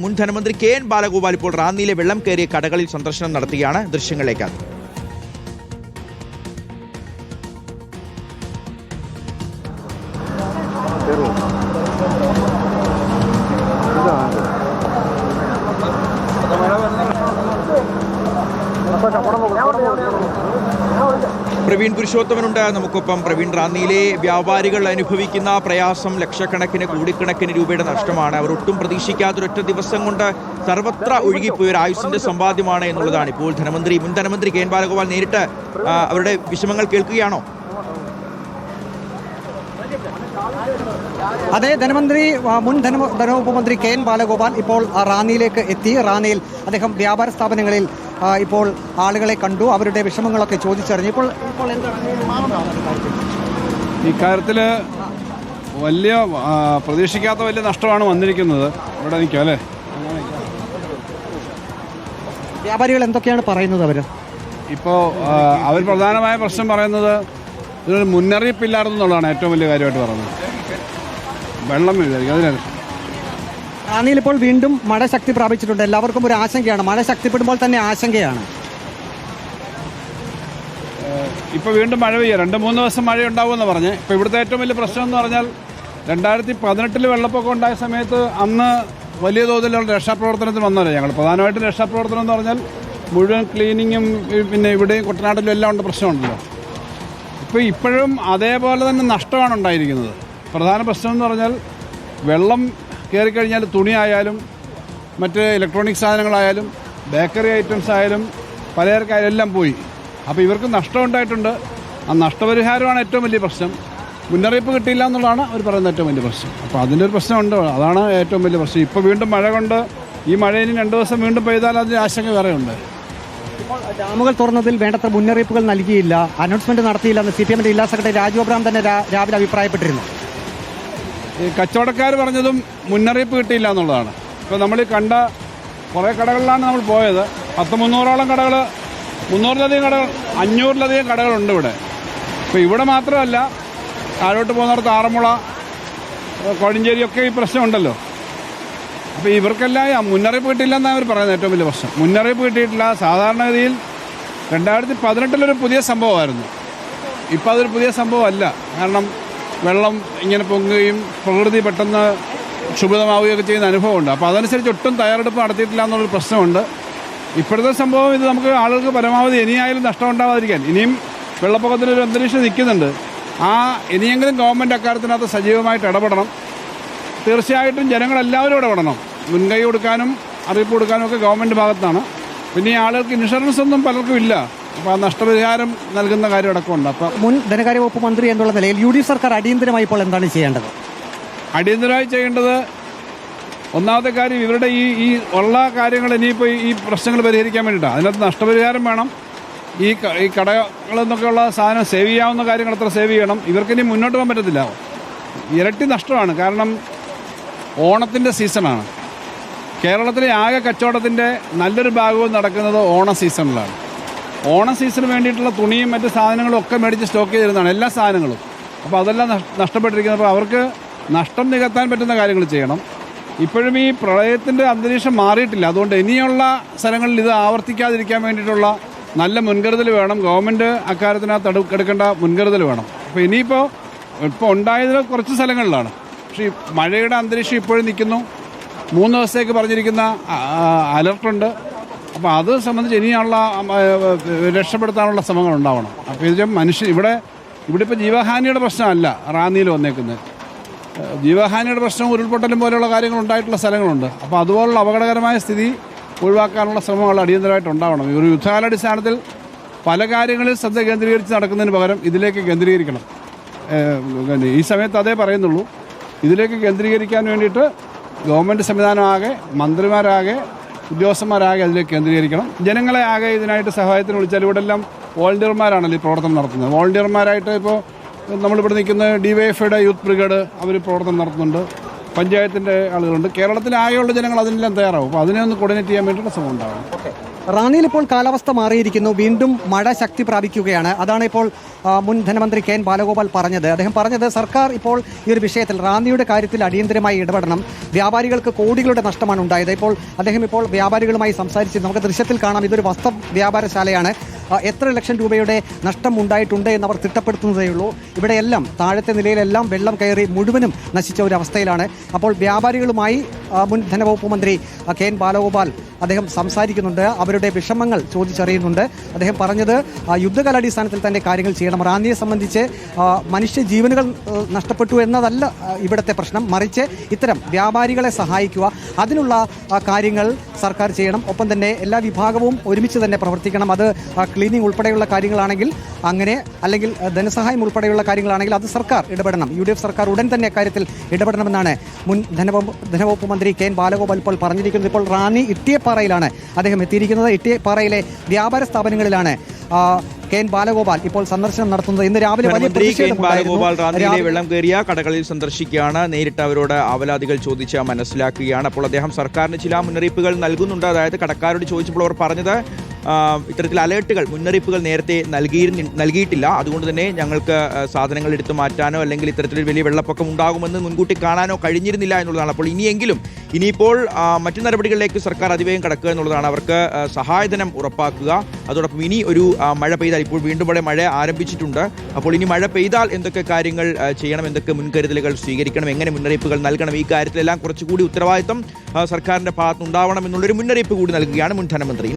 മുൻ ധനമന്ത്രി കെ.എൻ. ബാലഗോപാൽ ഇപ്പോൾ റാന്നിയിലെ വെള്ളം കയറിയ കടകളിൽ സന്ദർശനം നടത്തുകയാണ്. ദൃശ്യങ്ങളിലേക്ക്. പ്രവീൺ പുരുഷോത്തമനുണ്ട് നമുക്കൊപ്പം. പ്രവീൺ, റാന്നിയിലെ വ്യാപാരികൾ അനുഭവിക്കുന്ന പ്രയാസം ലക്ഷക്കണക്കിന് കോടിക്കണക്കിന് രൂപയുടെ നഷ്ടമാണ്. അവർ ഒട്ടും പ്രതീക്ഷിക്കാത്തൊരൊറ്റ ദിവസം കൊണ്ട് സർവത്ര ഒഴുകിപ്പോയി ഒരു ആയുസിന്റെ സമ്പാദ്യമാണ് എന്നുള്ളതാണ്. ഇപ്പോൾ മുൻ ധനമന്ത്രി കെ.എൻ. ബാലഗോപാൽ നേരിട്ട് അവരുടെ വിഷമങ്ങൾ കേൾക്കുകയാണോ? അതെ, മുൻ ധനവകുപ്പ് മന്ത്രി കെ.എൻ. ബാലഗോപാൽ ഇപ്പോൾ റാന്നിയിലേക്ക് എത്തി. റാന്നിയിൽ അദ്ദേഹം വ്യാപാര സ്ഥാപനങ്ങളിൽ ഇപ്പോൾ ആളുകളെ കണ്ടു, അവരുടെ വിഷമങ്ങളൊക്കെ ചോദിച്ചറിഞ്ഞു. ഇപ്പോൾ ഇക്കാര്യത്തിൽ വലിയ പ്രതീക്ഷിക്കാത്ത വലിയ നഷ്ടമാണ് വന്നിരിക്കുന്നത്. ഇവിടെ നിൽക്കുക അല്ലേ, വ്യാപാരികൾ എന്തൊക്കെയാണ് പറയുന്നത്? അവർ പ്രധാനമായ പ്രശ്നം പറയുന്നത് ഇതിനൊരു മുന്നറിയിപ്പില്ലായിരുന്നുള്ളതാണ് ഏറ്റവും വലിയ കാര്യമായിട്ട് പറയുന്നത്. വെള്ളം വീഴായിരിക്കും അതിനാണ്. റാന്നിയിൽ ഇപ്പോൾ വീണ്ടും മഴ ശക്തി പ്രാപിച്ചിട്ടുണ്ട്. എല്ലാവർക്കും ഒരു ആശങ്കയാണ്. മഴ ശക്തിപ്പെടുമ്പോൾ തന്നെ ആശങ്കയാണ്. ഇപ്പോൾ വീണ്ടും മഴ പെയ്യുക, 2-3 ദിവസം മഴ ഉണ്ടാവുമെന്ന് പറഞ്ഞ്. ഇപ്പോൾ ഇവിടുത്തെ ഏറ്റവും വലിയ പ്രശ്നം എന്ന് പറഞ്ഞാൽ 2018 വെള്ളപ്പൊക്കം ഉണ്ടായ സമയത്ത് അന്ന് വലിയ തോതിലുള്ള രക്ഷാപ്രവർത്തനത്തിന് വന്നവരെ ഞങ്ങൾ. പ്രധാനമായിട്ടും രക്ഷാപ്രവർത്തനം എന്ന് പറഞ്ഞാൽ മുഴുവൻ ക്ലീനിങ്ങും പിന്നെ ഇവിടെയും കുട്ടനാട്ടിലും എല്ലാം ഉണ്ട് പ്രശ്നമുണ്ടല്ലോ. ഇപ്പോഴും അതേപോലെ തന്നെ നഷ്ടമാണ് ഉണ്ടായിരിക്കുന്നത്. പ്രധാന പ്രശ്നം എന്ന് പറഞ്ഞാൽ വെള്ളം കയറിക്കഴിഞ്ഞാൽ തുണിയായാലും മറ്റ് ഇലക്ട്രോണിക് സാധനങ്ങളായാലും ബേക്കറി ഐറ്റംസ് ആയാലും പലചരക്കായാലും എല്ലാം പോയി. അപ്പോൾ ഇവർക്ക് നഷ്ടം ഉണ്ടായിട്ടുണ്ട്. ആ നഷ്ടപരിഹാരമാണ് ഏറ്റവും വലിയ പ്രശ്നം. മുന്നറിയിപ്പ് കിട്ടിയില്ല എന്നുള്ളതാണ് അവർ പറയുന്ന ഏറ്റവും വലിയ പ്രശ്നം. അപ്പോൾ അതിൻ്റെ ഒരു പ്രശ്നമുണ്ട്, അതാണ് ഏറ്റവും വലിയ പ്രശ്നം. ഇപ്പോൾ വീണ്ടും മഴ കൊണ്ട് ഈ മഴ ഇനി 2 ദിവസം വീണ്ടും പെയ്താൽ അതിൻ്റെ ആശങ്ക വേറെ ഉണ്ട്. ഡാമുകൾ തുറന്നതിൽ വേണ്ടത്ര മുന്നറിയിപ്പുകൾ നൽകിയില്ല, അനൗൺസ്മെന്റ് നടത്തിയില്ലെന്ന് CPM ജില്ലാ സെക്രട്ടറി രാജു അബ്രഹാം തന്നെ രാവിലെ അഭിപ്രായപ്പെട്ടിരുന്നു. ഈ കച്ചവടക്കാർ പറഞ്ഞതും മുന്നറിയിപ്പ് കിട്ടിയില്ല എന്നുള്ളതാണ്. ഇപ്പോൾ നമ്മൾ കണ്ട കുറേ കടകളിലാണ് നമ്മൾ പോയത്. 300ഓളം കടകൾ, 300-ലധികം കടകൾ, 500-ലധികം കടകളുണ്ട് ഇവിടെ. ഇപ്പോൾ ഇവിടെ മാത്രമല്ല, താഴോട്ട് പോകുന്നിടത്ത് ആറന്മുള, കോഴഞ്ചേരിയൊക്കെ ഈ പ്രശ്നമുണ്ടല്ലോ. അപ്പോൾ ഇവർക്കെല്ലാം മുന്നറിയിപ്പ് കിട്ടിയില്ലെന്നാണ് അവർ പറയുന്നത് ഏറ്റവും വലിയ പ്രശ്നം. മുന്നറിയിപ്പ് കിട്ടിയിട്ടില്ല. സാധാരണഗതിയിൽ 2018 പുതിയ സംഭവമായിരുന്നു. ഇപ്പോൾ അതൊരു പുതിയ സംഭവമല്ല. കാരണം വെള്ളം ഇങ്ങനെ പൊങ്ങുകയും പ്രകൃതി പെട്ടെന്ന് ക്ഷുഭിതമാവുകയൊക്കെ ചെയ്യുന്ന അനുഭവമുണ്ട്. അപ്പോൾ അതനുസരിച്ച് ഒട്ടും തയ്യാറെടുപ്പ് നടത്തിയിട്ടില്ല എന്നുള്ളൊരു പ്രശ്നമുണ്ട്. ഇപ്പോഴത്തെ സംഭവം ഇത് നമുക്ക് ആളുകൾക്ക് പരമാവധി ഇനിയായാലും നഷ്ടം ഉണ്ടാവാതിരിക്കാൻ, ഇനിയും വെള്ളപ്പൊക്കത്തിനൊരു അന്തരീക്ഷം നിൽക്കുന്നുണ്ട്. ഇനിയെങ്കിലും ഗവൺമെൻറ് അക്കാര്യത്തിനകത്ത് സജീവമായിട്ട് ഇടപെടണം. തീർച്ചയായിട്ടും ജനങ്ങളെല്ലാവരും ഇടപെടണം. മുൻകൈ കൊടുക്കാനും അറിയിപ്പ് കൊടുക്കാനും ഒക്കെ ഗവൺമെൻറ് ഭാഗത്താണ്. പിന്നെ ഈ ആളുകൾക്ക് ഇൻഷുറൻസ് ഒന്നും പലർക്കും ഇല്ല. അപ്പോൾ ആ നഷ്ടപരിഹാരം നൽകുന്ന കാര്യം അടക്കമുണ്ട്. അപ്പോൾ മുൻ ധനകാര്യ വകുപ്പ് മന്ത്രി എന്നുള്ള നിലയിൽ UDF സർക്കാർ അടിയന്തരമായി ഇപ്പോൾ എന്താണ് ചെയ്യേണ്ടത്? അടിയന്തരമായി ചെയ്യേണ്ടത് ഒന്നാമത്തെ കാര്യം, ഇവരുടെ ഈ ഉള്ള കാര്യങ്ങൾ ഇനിയിപ്പോൾ ഈ പ്രശ്നങ്ങൾ പരിഹരിക്കാൻ വേണ്ടിയിട്ടാണ്. അതിനകത്ത് നഷ്ടപരിഹാരം വേണം. ഈ കടകളെന്നൊക്കെയുള്ള സാധനം സേവ് ചെയ്യാവുന്ന കാര്യങ്ങൾ അത്ര സേവ് ചെയ്യണം. ഇവർക്കിനി മുന്നോട്ട് പോകാൻ പറ്റത്തില്ല. ഇരട്ടി നഷ്ടമാണ്. കാരണം ഓണത്തിൻ്റെ സീസണാണ്. കേരളത്തിലെ ആകെ കച്ചവടത്തിൻ്റെ നല്ലൊരു ഭാഗവും നടക്കുന്നത് ഓണ സീസണിലാണ്. ഓണ സീസണിന് വേണ്ടിയിട്ടുള്ള തുണിയും മറ്റ് സാധനങ്ങളും ഒക്കെ മേടിച്ച് സ്റ്റോക്ക് ചെയ്തിരുന്നതാണ്, എല്ലാ സാധനങ്ങളും. അപ്പോൾ അതെല്ലാം നഷ്ടപ്പെട്ടിരിക്കുന്നത്. അപ്പോൾ അവർക്ക് നഷ്ടം നികത്താൻ പറ്റുന്ന കാര്യങ്ങൾ ചെയ്യണം. ഇപ്പോഴും ഈ പ്രളയത്തിൻ്റെ അന്തരീക്ഷം മാറിയിട്ടില്ല. അതുകൊണ്ട് ഇനിയുള്ള സ്ഥലങ്ങളിൽ ഇത് ആവർത്തിക്കാതിരിക്കാൻ വേണ്ടിയിട്ടുള്ള നല്ല മുൻകരുതൽ വേണം. ഗവൺമെൻറ് അക്കാര്യത്തിനകത്ത് എടുക്കേണ്ട മുൻകരുതൽ വേണം. അപ്പോൾ ഇപ്പോൾ ഉണ്ടായത് കുറച്ച് സ്ഥലങ്ങളിലാണ്. പക്ഷേ ഈ മഴയുടെ അന്തരീക്ഷം ഇപ്പോഴും നിൽക്കുന്നു. 3 ദിവസത്തേക്ക് പറഞ്ഞിരിക്കുന്ന അലർട്ടുണ്ട്. അപ്പോൾ അത് സംബന്ധിച്ച് ഇനിയുള്ള രക്ഷപ്പെടുത്താനുള്ള ശ്രമങ്ങൾ ഉണ്ടാവണം. അപ്പോൾ ഇത് ഇവിടെ ഇപ്പോൾ ജീവഹാനിയുടെ പ്രശ്നമല്ല റാന്നിയിൽ വന്നേക്കുന്നത്. ജീവഹാനിയുടെ പ്രശ്നം ഉരുൾപൊട്ടലും പോലെയുള്ള കാര്യങ്ങൾ ഉണ്ടായിട്ടുള്ള സ്ഥലങ്ങളുണ്ട്. അപ്പോൾ അതുപോലുള്ള അപകടകരമായ സ്ഥിതി ഒഴിവാക്കാനുള്ള ശ്രമങ്ങൾ അടിയന്തരമായിട്ട് ഉണ്ടാവണം. ഒരു യുദ്ധകാലാടിസ്ഥാനത്തിൽ പല കാര്യങ്ങളിൽ ശ്രദ്ധ കേന്ദ്രീകരിച്ച് നടക്കുന്നതിന് പകരം ഇതിലേക്ക് കേന്ദ്രീകരിക്കണം. ഈ സമയത്ത് അതേ പറയുന്നുള്ളൂ. ഇതിലേക്ക് കേന്ദ്രീകരിക്കാൻ വേണ്ടിയിട്ട് ഗവൺമെൻറ് സംവിധാനമാകെ, മന്ത്രിമാരാകെ, ഉദ്യോഗസ്ഥന്മാരാകെ അതിലേക്ക് കേന്ദ്രീകരിക്കണം. ജനങ്ങളെ ആകെ ഇതിനായിട്ട് സഹായത്തിന് വിളിച്ചാൽ ഇവിടെ എല്ലാം വോളണ്ടിയർമാരാണല്ലോ ഈ പ്രവർത്തനം നടത്തുന്നത്. വോളണ്ടിയർമാരായിട്ട് ഇപ്പോൾ നമ്മളിവിടെ നിൽക്കുന്ന DYFIയുടെ യൂത്ത് ബ്രിഗേഡ് അവർ പ്രവർത്തനം നടത്തുന്നുണ്ട്. പഞ്ചായത്തിൻ്റെ ആളുകളുണ്ട്. കേരളത്തിലെ ആകെയുള്ള ജനങ്ങൾ അതിനെല്ലാം തയ്യാറാവും. അപ്പോൾ അതിനെ ഒന്ന് കോർഡിനേറ്റ് ചെയ്യാൻ വേണ്ടിയിട്ടുള്ള ശ്രമം ഉണ്ടാകും. റാന്നിയിൽ ഇപ്പോൾ കാലാവസ്ഥ മാറിയിരിക്കുന്നു. വീണ്ടും മഴ ശക്തി പ്രാപിക്കുകയാണ്. അതാണ് ഇപ്പോൾ മുൻ ധനമന്ത്രി കെ എൻ ബാലഗോപാൽ പറഞ്ഞത്. അദ്ദേഹം പറഞ്ഞത് സർക്കാർ ഇപ്പോൾ ഈ ഒരു വിഷയത്തിൽ റാന്നിയുടെ കാര്യത്തിൽ അടിയന്തരമായി ഇടപെടണം. വ്യാപാരികൾക്ക് കോടികളുടെ നഷ്ടമാണ് ഉണ്ടായത്. അദ്ദേഹം ഇപ്പോൾ വ്യാപാരികളുമായി സംസാരിച്ച് നമുക്ക് ദൃശ്യത്തിൽ കാണാം. ഇതൊരു വസ്ത്ര വ്യാപാരശാലയാണ്. എത്ര ലക്ഷം രൂപയുടെ നഷ്ടം ഉണ്ടായിട്ടുണ്ട് എന്നവർ തിട്ടപ്പെടുത്തുന്നതേയുള്ളൂ. ഇവിടെയെല്ലാം താഴത്തെ നിലയിലെല്ലാം വെള്ളം കയറി മുഴുവനും നശിച്ച ഒരു അവസ്ഥയിലാണ്. അപ്പോൾ വ്യാപാരികളുമായി മുൻ ധനവകുപ്പ് മന്ത്രി കെ എൻ ബാലഗോപാൽ അദ്ദേഹം സംസാരിക്കുന്നുണ്ട്. അവരുടെ വിഷമങ്ങൾ ചോദിച്ചറിയുന്നുണ്ട്. അദ്ദേഹം പറഞ്ഞത് യുദ്ധകാലാടിസ്ഥാനത്തിൽ തന്നെ കാര്യങ്ങൾ ചെയ്യണം. റാന്നിയെ സംബന്ധിച്ച് മനുഷ്യജീവനുകൾ നഷ്ടപ്പെട്ടു എന്നതല്ല ഇവിടുത്തെ പ്രശ്നം, മറിച്ച് ഇത്തരം വ്യാപാരികളെ സഹായിക്കുക, അതിനുള്ള കാര്യങ്ങൾ സർക്കാർ ചെയ്യണം. ഒപ്പം തന്നെ എല്ലാ വിഭാഗവും ഒരുമിച്ച് തന്നെ പ്രവർത്തിക്കണം. അത് ക്ലീനിങ് ഉൾപ്പെടെയുള്ള കാര്യങ്ങളാണെങ്കിൽ അങ്ങനെ, അല്ലെങ്കിൽ ധനസഹായം ഉൾപ്പെടെയുള്ള കാര്യങ്ങളാണെങ്കിൽ അത് സർക്കാർ ഇടപെടണം. UDF സർക്കാർ ഉടൻ തന്നെ അക്കാര്യത്തിൽ ഇടപെടണമെന്നാണ് മുൻ ധനവകുപ്പ് മന്ത്രി കെ എൻ ബാലഗോപാൽ ഇപ്പോൾ പറഞ്ഞിരിക്കുന്നത്. ഇപ്പോൾ റാന്നി ഇട്ടിയപ്പാറയിലാണ് അദ്ദേഹം എത്തിയിരിക്കുന്നത്. ഇട്ടിയപ്പാറയിലെ വ്യാപാര സ്ഥാപനങ്ങളിലാണ് കെ എൻ ബാലഗോപാൽ ഇപ്പോൾ സന്ദർശനം നടത്തുന്നത്. ഇന്ന് രാവിലെ ബാലഗോപാൽ റാന്നിയിലെ വെള്ളം കയറിയ കടകളിൽ സന്ദർശിക്കുകയാണ്. നേരിട്ട് അവരോട് ആവലാതികൾ ചോദിച്ച് മനസ്സിലാക്കുകയാണ്. അപ്പോൾ അദ്ദേഹം സർക്കാരിന് ചില മുന്നറിയിപ്പുകൾ നൽകുന്നുണ്ട്. അതായത് കടക്കാരോട് ചോദിച്ചപ്പോൾ അവർ പറഞ്ഞത് ഇത്തരത്തിൽ അലേർട്ടുകൾ, മുന്നറിയിപ്പുകൾ നേരത്തെ നൽകിയിട്ടില്ല. അതുകൊണ്ട് തന്നെ ഞങ്ങൾക്ക് സാധനങ്ങൾ എടുത്തു മാറ്റാനോ അല്ലെങ്കിൽ ഇത്തരത്തിലൊരു വലിയ വെള്ളപ്പൊക്കം ഉണ്ടാകുമെന്ന് മുൻകൂട്ടി കാണാനോ കഴിഞ്ഞിരുന്നില്ല എന്നുള്ളതാണ്. അപ്പോൾ ഇനിയിപ്പോൾ മറ്റു നടപടികളിലേക്ക് സർക്കാർ അതിവേഗം കടക്കുക എന്നുള്ളതാണ്. അവർക്ക് സഹായധനം ഉറപ്പാക്കുക. അതോടൊപ്പം ഇനി ഒരു മഴ പെയ്താൽ, ഇപ്പോൾ വീണ്ടും ഇവിടെ മഴ ആരംഭിച്ചിട്ടുണ്ട്. അപ്പോൾ ഇനി മഴ പെയ്താൽ എന്തൊക്കെ കാര്യങ്ങൾ ചെയ്യണം, എന്തൊക്കെ മുൻകരുതലുകൾ സ്വീകരിക്കണം, എങ്ങനെ മുന്നറിയിപ്പുകൾ നൽകണം, ഈ കാര്യത്തിലെല്ലാം കുറച്ചുകൂടി ഉത്തരവാദിത്തം സർക്കാരിന്റെ ഭാഗത്തുനിന്നുണ്ടാവണം എന്നുള്ളൊരു മുന്നറിയിപ്പ് കൂടി നൽകുകയാണ് മുൻ ധനമന്ത്രി.